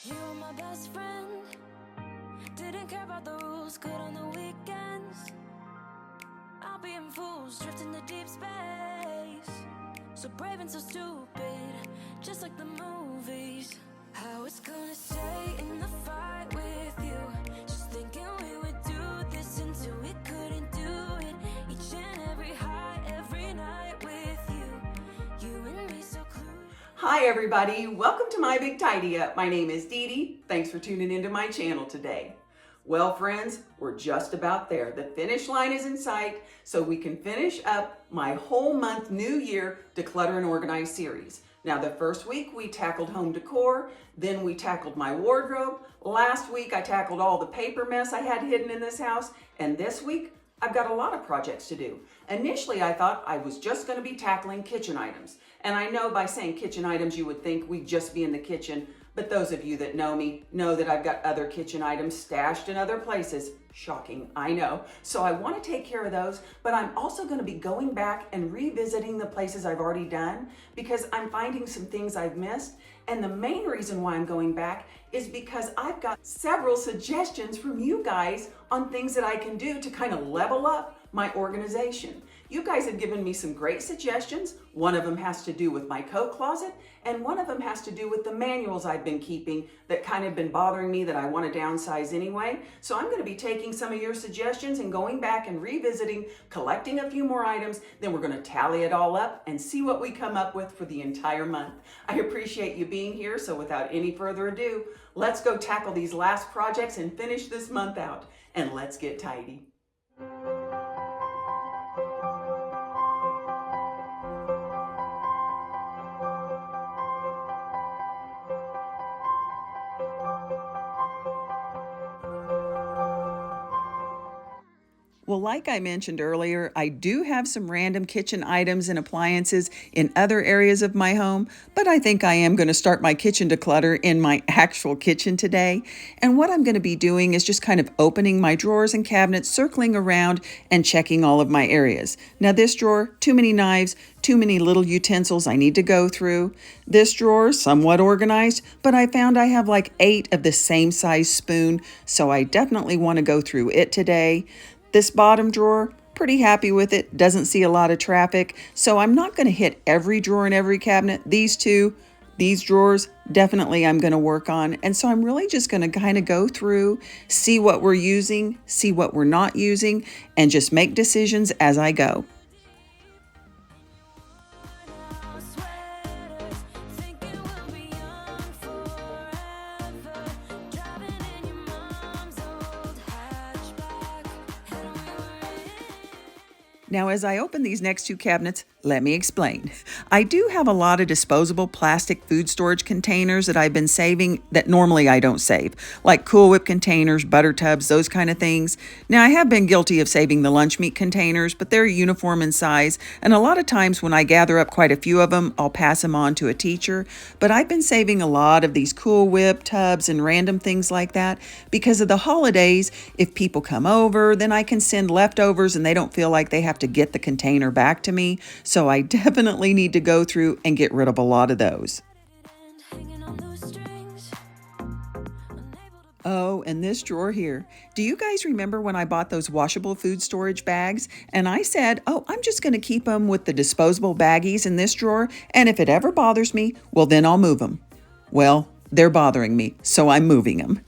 You were my best friend. Didn't care about the rules, good on the weekends. I'll be in fools, drifting to deep space. So brave and so stupid, just like the movies. I was gonna stay in the fight with you, just thinking we would do this until we couldn't do it. Each and every high, every night with you, you and me so close. Hi everybody, welcome to my Big Tidy Up. My name is DeDe. Thanks for tuning into my channel today. Well friends, we're just about there. The finish line is in sight, so we can finish up my whole month New Year Declutter and Organize series. Now the first week we tackled home decor, then we tackled my wardrobe. Last week I tackled all the paper mess I had hidden in this house, and this week I've got a lot of projects to do. Initially, I thought I was just going to be tackling kitchen items. And I know by saying kitchen items, you would think we'd just be in the kitchen. But those of you that know me know that I've got other kitchen items stashed in other places. Shocking, I know. So I want to take care of those, but I'm also going to be going back and revisiting the places I've already done because I'm finding some things I've missed. And the main reason why I'm going back is because I've got several suggestions from you guys on things that I can do to kind of level up my organization. You guys have given me some great suggestions. One of them has to do with my coat closet, and one of them has to do with the manuals I've been keeping that kind of been bothering me that I want to downsize anyway. So I'm going to be taking some of your suggestions and going back and revisiting, collecting a few more items. Then we're going to tally it all up and see what we come up with for the entire month. I appreciate you being here, so without any further ado, let's go tackle these last projects and finish this month out. And let's get tidy. Well, like I mentioned earlier, I do have some random kitchen items and appliances in other areas of my home, but I think I am going to start my kitchen declutter in my actual kitchen today. And what I'm going to be doing is just kind of opening my drawers and cabinets, circling around and checking all of my areas. Now this drawer, too many knives, too many little utensils I need to go through. This drawer, somewhat organized, but I found I have like 8 of the same size spoon, so I definitely want to go through it today. This bottom drawer, pretty happy with it, doesn't see a lot of traffic, so I'm not going to hit every drawer in every cabinet. These drawers, definitely I'm going to work on, and so I'm really just going to kind of go through, see what we're using, see what we're not using, and just make decisions as I go. Now, as I open these next 2 cabinets, let me explain. I do have a lot of disposable plastic food storage containers that I've been saving that normally I don't save, like Cool Whip containers, butter tubs, those kind of things. Now, I have been guilty of saving the lunch meat containers, but they're uniform in size, and a lot of times when I gather up quite a few of them, I'll pass them on to a teacher. But I've been saving a lot of these Cool Whip tubs and random things like that because of the holidays. If people come over, then I can send leftovers and they don't feel like they have to get the container back to me. So I definitely need to go through and get rid of a lot of those. Oh, and this drawer here. Do you guys remember when I bought those washable food storage bags? And I said, oh, I'm just going to keep them with the disposable baggies in this drawer. And if it ever bothers me, well, then I'll move them. Well, they're bothering me, so I'm moving them.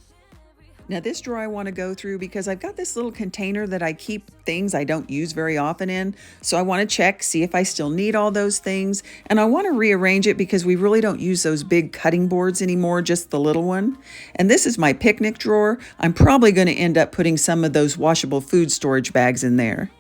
Now this drawer I want to go through because I've got this little container that I keep things I don't use very often in. So I want to check, see if I still need all those things. And I want to rearrange it because we really don't use those big cutting boards anymore, just the little one. And this is my picnic drawer. I'm probably going to end up putting some of those washable food storage bags in there.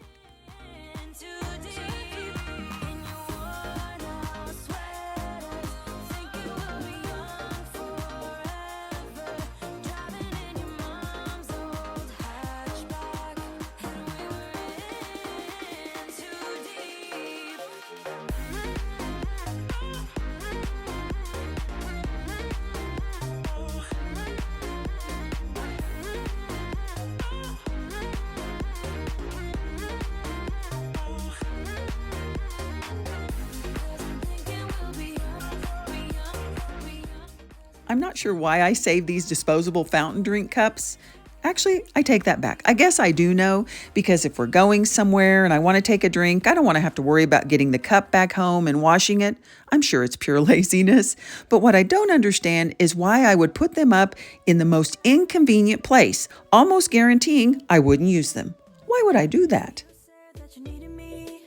I'm not sure why I save these disposable fountain drink cups. Actually, I take that back. I guess I do know, because if we're going somewhere and I want to take a drink, I don't want to have to worry about getting the cup back home and washing it. I'm sure it's pure laziness. But what I don't understand is why I would put them up in the most inconvenient place, almost guaranteeing I wouldn't use them. Why would I do that? Said that you needed me.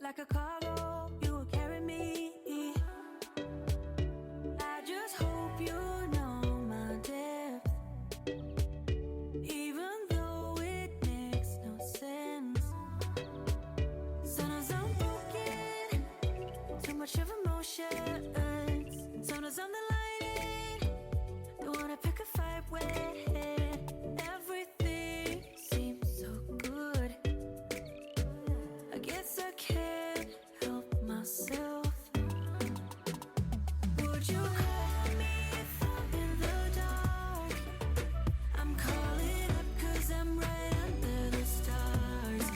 Like a cargo, you will carry me. I just hope you know my depth, even though it makes no sense. Sometimes I'm broken, too much of emotions. Sometimes I'm the lighting, don't wanna pick a fight with. Everything seems so good. I guess I can't help myself. Would you call me if I'm in the dark? I'm calling up 'cause I'm right under the stars.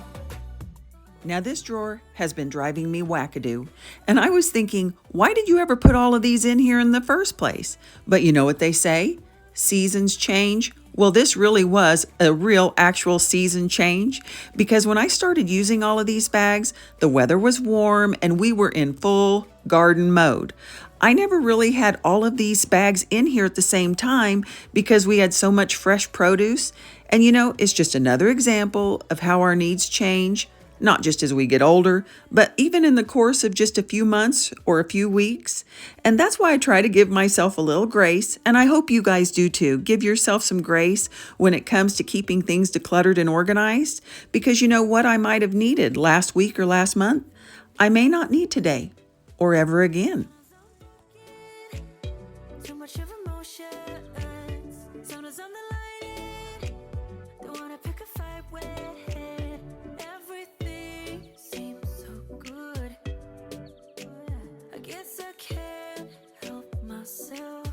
Now this drawer has been driving me wackadoo, and I was thinking, why did you ever put all of these in here in the first place? But you know what they say? Seasons change. Well, this really was a real actual season change, because when I started using all of these bags, the weather was warm and we were in full garden mode. I never really had all of these bags in here at the same time because we had so much fresh produce. And you know, it's just another example of how our needs change, not just as we get older, but even in the course of just a few months or a few weeks. And that's why I try to give myself a little grace, and I hope you guys do too. Give yourself some grace when it comes to keeping things decluttered and organized, because you know what I might have needed last week or last month, I may not need today or ever again. Too much of emotions. Sometimes I'm the lighting, don't wanna pick a fight with. Everything seems so good. I guess I can't help myself.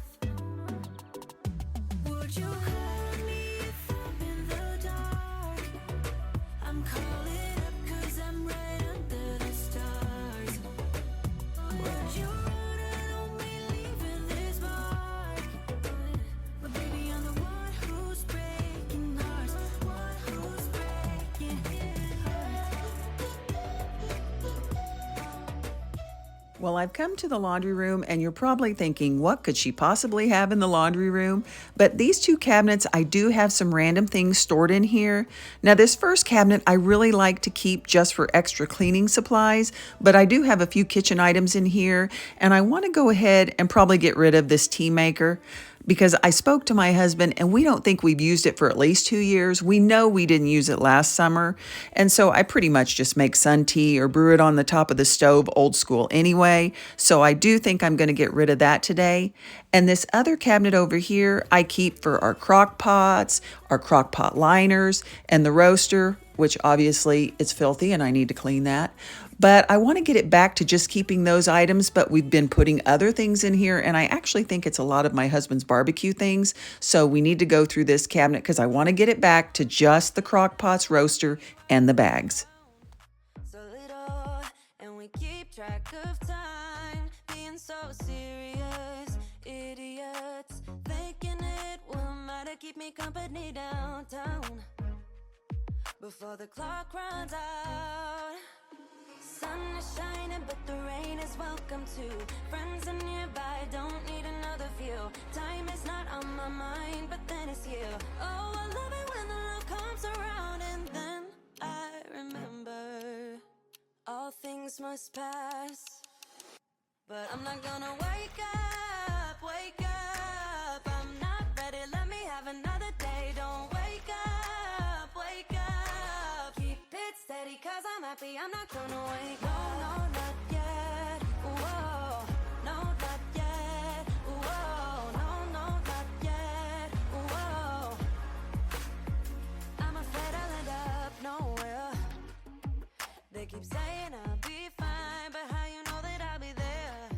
Would you call me if I'm in the dark? I'm calling up 'cause I'm right under the stars. Would you run on me leaving this mark? But baby, I'm the one who's breaking hearts, one who's breaking hearts. Well, I've come to the laundry room, and you're probably thinking, what could she possibly have in the laundry room? But these two cabinets, I do have some random things stored in here. Now, this first cabinet, I really like to keep just for extra cleaning supplies, but I do have a few kitchen items in here, and I want to go ahead and probably get rid of this tea maker, because I spoke to my husband and we don't think we've used it for at least 2 years. We know we didn't use it last summer. And so I pretty much just make sun tea or brew it on the top of the stove, old school anyway. So I do think I'm going to get rid of that today. And this other cabinet over here, I keep for our crock pots, our crock pot liners, and the roaster, which obviously is filthy and I need to clean that. But I want to get it back to just keeping those items, but we've been putting other things in here, and I actually think it's a lot of my husband's barbecue things. So we need to go through this cabinet because I want to get it back to just the crock pots, roaster, and the bags. So little, and we keep track of time, being so serious, idiots, thinking it will matter, keep me company downtown, before the clock runs out. Sun is shining, but the rain is welcome too. Friends are nearby, don't need another view. Time is not on my mind, but then it's you. Oh, I love it when the love comes around, and then I remember all things must pass. But I'm not gonna wake up, wake up. I'm not ready, let me have another day. Don't wake up, wake up. Keep it steady, 'cause I'm happy, I'm not gonna wake up. No, not yet, whoa. No, not yet, whoa. No, not yet, whoa. I'm afraid I'll end up nowhere. They keep saying I'll be fine, but how you know that I'll be there?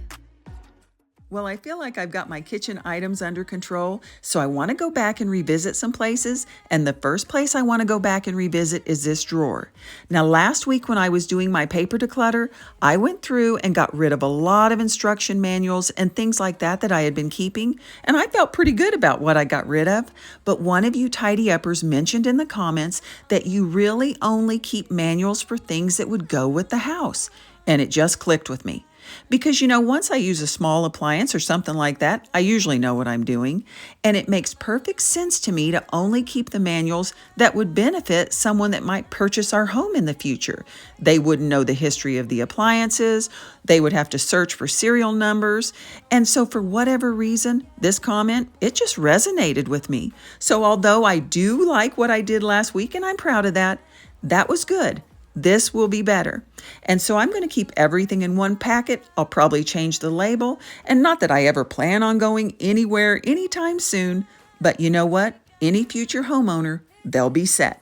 Well, I feel like I've got my kitchen items under control, so I want to go back and revisit some places, and the first place I want to go back and revisit is this drawer. Now, last week when I was doing my paper declutter, I went through and got rid of a lot of instruction manuals and things like that that I had been keeping, and I felt pretty good about what I got rid of. But one of you tidy uppers mentioned in the comments that you really only keep manuals for things that would go with the house, and it just clicked with me. Because, once I use a small appliance or something like that, I usually know what I'm doing. And it makes perfect sense to me to only keep the manuals that would benefit someone that might purchase our home in the future. They wouldn't know the history of the appliances. They would have to search for serial numbers. And so for whatever reason, this comment, it just resonated with me. So although I do like what I did last week, and I'm proud of that, that was good. This will be better. And so I'm going to keep everything in one packet. I'll probably change the label. And not that I ever plan on going anywhere anytime soon, but you know what? Any future homeowner, they'll be set.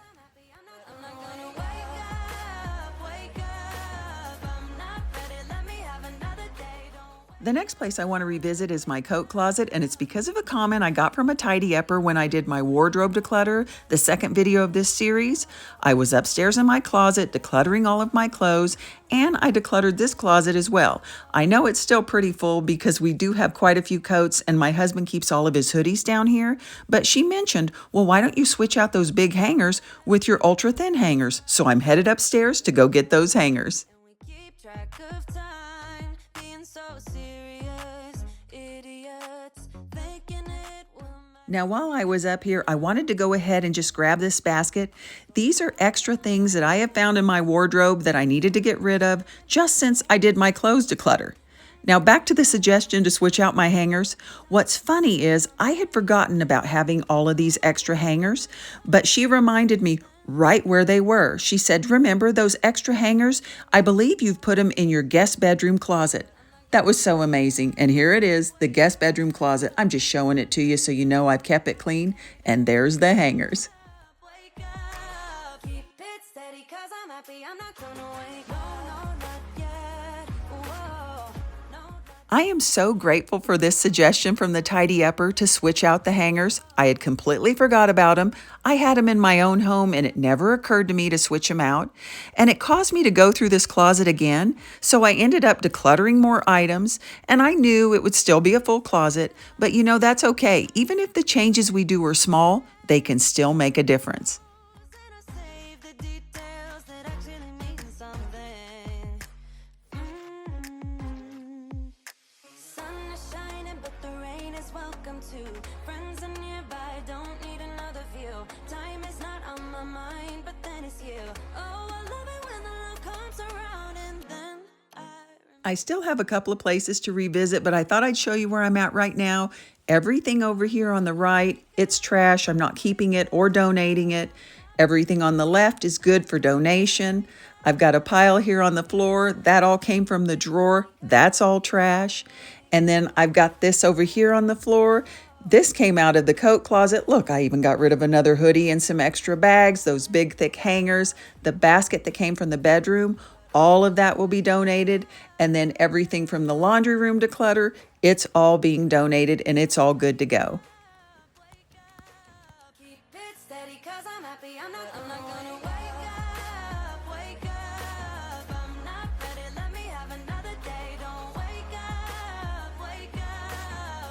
I'm not gonna wake up, I'm not ready, let me have another day, don't The next place I want to revisit is my coat closet, and it's because of a comment I got from a tidy upper when I did my wardrobe declutter, the second video of this series. I was upstairs in my closet decluttering all of my clothes, and I decluttered this closet as well. I know it's still pretty full because we do have quite a few coats, and my husband keeps all of his hoodies down here, but she mentioned, well, why don't you switch out those big hangers with your ultra thin hangers? So I'm headed upstairs to go get those hangers. we keep track of time, being so serious, idiots, thinking it will Now, while I was up here, I wanted to go ahead and just grab this basket. These are extra things that I have found in my wardrobe that I needed to get rid of just since I did my clothes declutter. Now, back to the suggestion to switch out my hangers. What's funny is I had forgotten about having all of these extra hangers, but she reminded me right where they were. She said, remember those extra hangers? I believe you've put them in your guest bedroom closet. That was so amazing. And here it is, the guest bedroom closet. I'm just showing it to you so you know I've kept it clean. And there's the hangers. wake up. Keep it steady, 'cause I'm happy, I'm not gonna wake up. No, not yet. Whoa. No, I am so grateful for this suggestion from the tidy upper to switch out the hangers. I had completely forgot about them. I had them in my own home and it never occurred to me to switch them out. And it caused me to go through this closet again. So I ended up decluttering more items and I knew it would still be a full closet. But that's okay. Even if the changes we do are small, they can still make a difference. gonna save the details that actually mean something. Sun is shining, but the rain is welcome too. Friends are nearby, don't need another view. Time is not on my mind, but then it's you. Oh, I love it when the love comes around, and then I still have a couple of places to revisit, but I thought I'd show you where I'm at right now. Everything over here on the right, it's trash. I'm not keeping it or donating it. Everything on the left is good for donation. I've got a pile here on the floor. That all came from the drawer. That's all trash. And then I've got this over here on the floor. This came out of the coat closet. Look, I even got rid of another hoodie and some extra bags, those big thick hangers, the basket that came from the bedroom. All of that will be donated. And then everything from the laundry room declutter, it's all being donated and it's all good to go. keep it steady, 'cause I'm happy, I'm not gonna wake up, I'm not ready, let me have another day, don't wake up,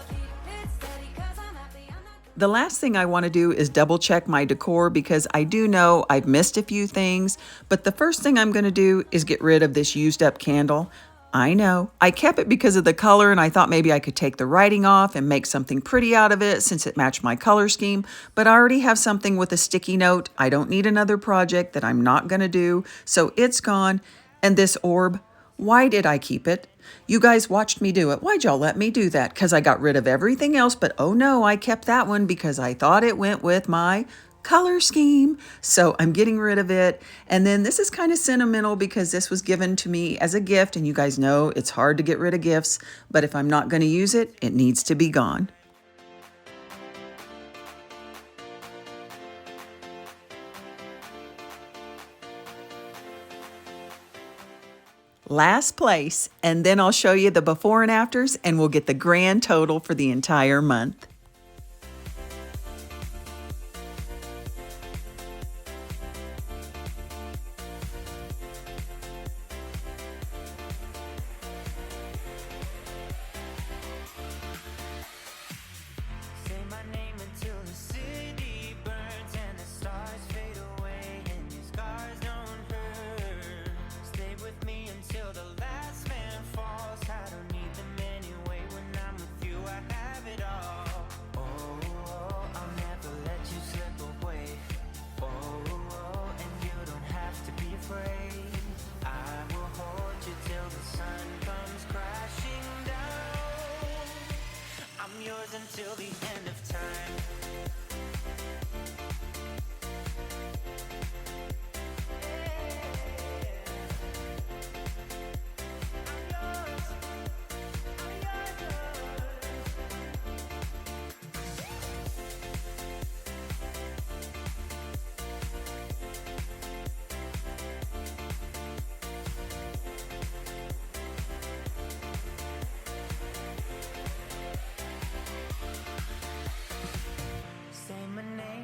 keep it steady, 'cause I'm happy, I'm not The last thing I want to do is double check my decor because I do know I've missed a few things, but the first thing I'm going to do is get rid of this used up candle. I know, I kept it because of the color and I thought maybe I could take the writing off and make something pretty out of it since it matched my color scheme, but I already have something with a sticky note. I don't need another project that I'm not going to do, so it's gone. And this orb, why did I keep it? You guys watched me do it. Why'd y'all let me do that? Because I got rid of everything else, but oh no, I kept that one because I thought it went with my color scheme. So I'm getting rid of it. And then this is kind of sentimental because this was given to me as a gift. And you guys know it's hard to get rid of gifts, but if I'm not going to use it, it needs to be gone. Last place, and then I'll show you the before and afters, and we'll get the grand total for the entire month. Until the end of time.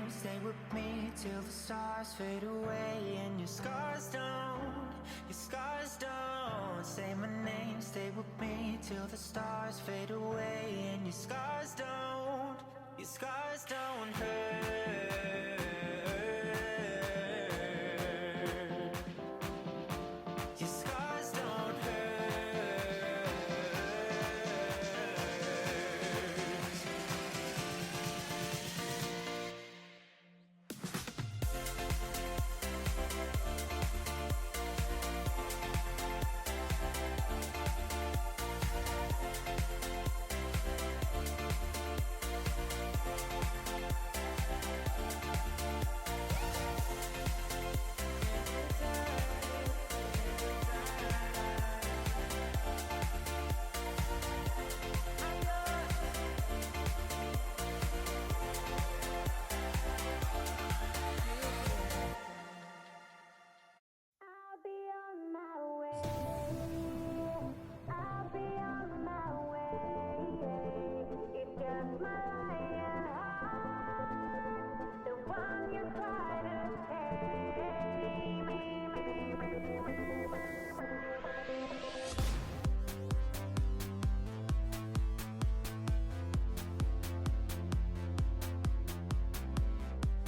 Stay with me till the stars fade away and your scars don't say my name. Stay with me till the stars fade away and your scars don't hurt. Your scars don't hurt.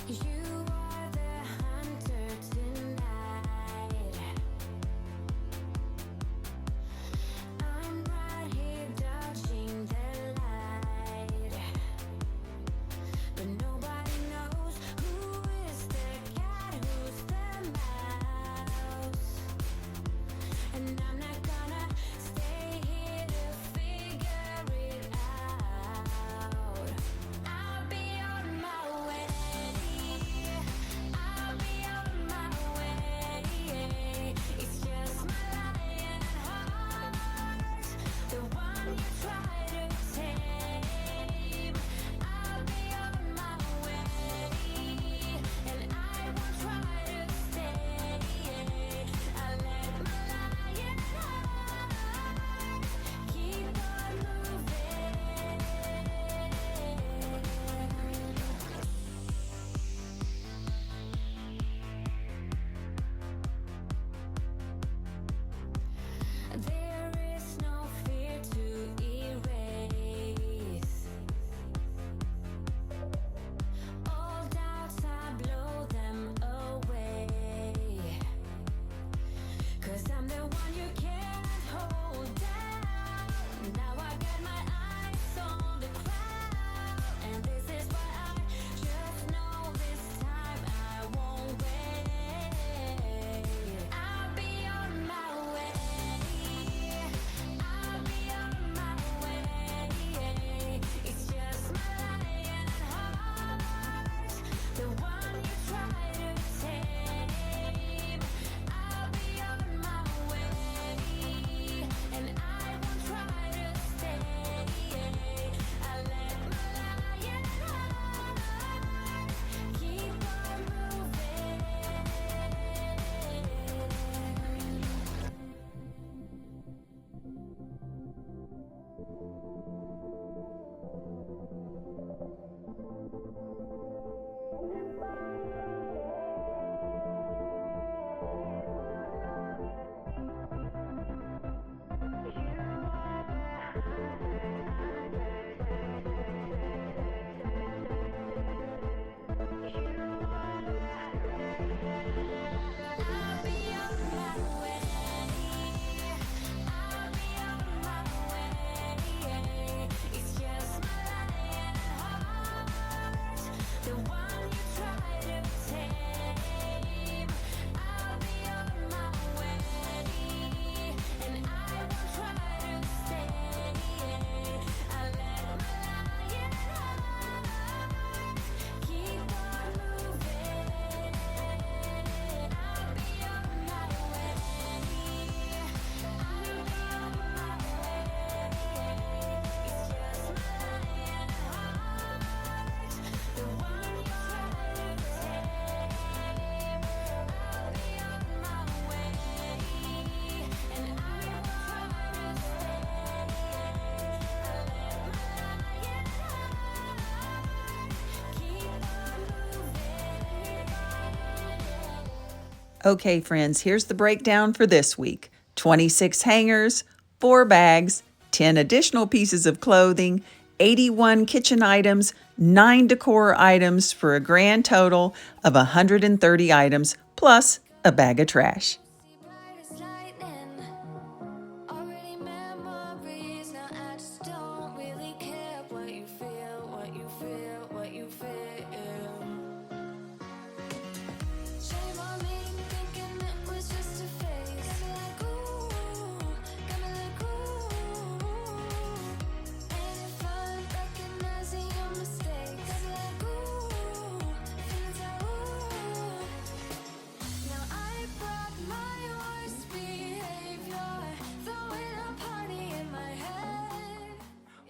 You are the hunter tonight. I'm right here dodging the light, but nobody knows who is the cat, who's the mouse. And I'm not gonna stay here to figure it out. I'll be on my way. Okay, friends, here's the breakdown for this week. 26 hangers, 4 bags, 10 additional pieces of clothing, 81 kitchen items, 9 decor items for a grand total of 130 items, plus a bag of trash.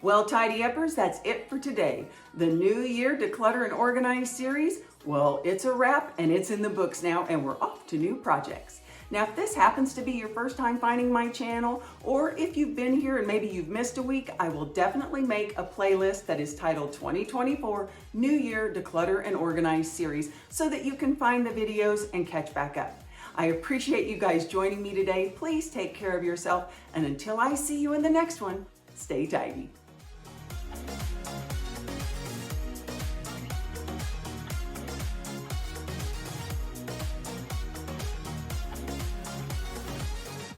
Well, Tidy Uppers, that's it for today. The New Year Declutter and Organize series, well, it's a wrap and it's in the books now, and we're off to new projects. Now, if this happens to be your first time finding my channel, or if you've been here and maybe you've missed a week, I will definitely make a playlist that is titled 2024 New Year Declutter and Organize series so that you can find the videos and catch back up. I appreciate you guys joining me today. Please take care of yourself, and until I see you in the next one, stay tidy.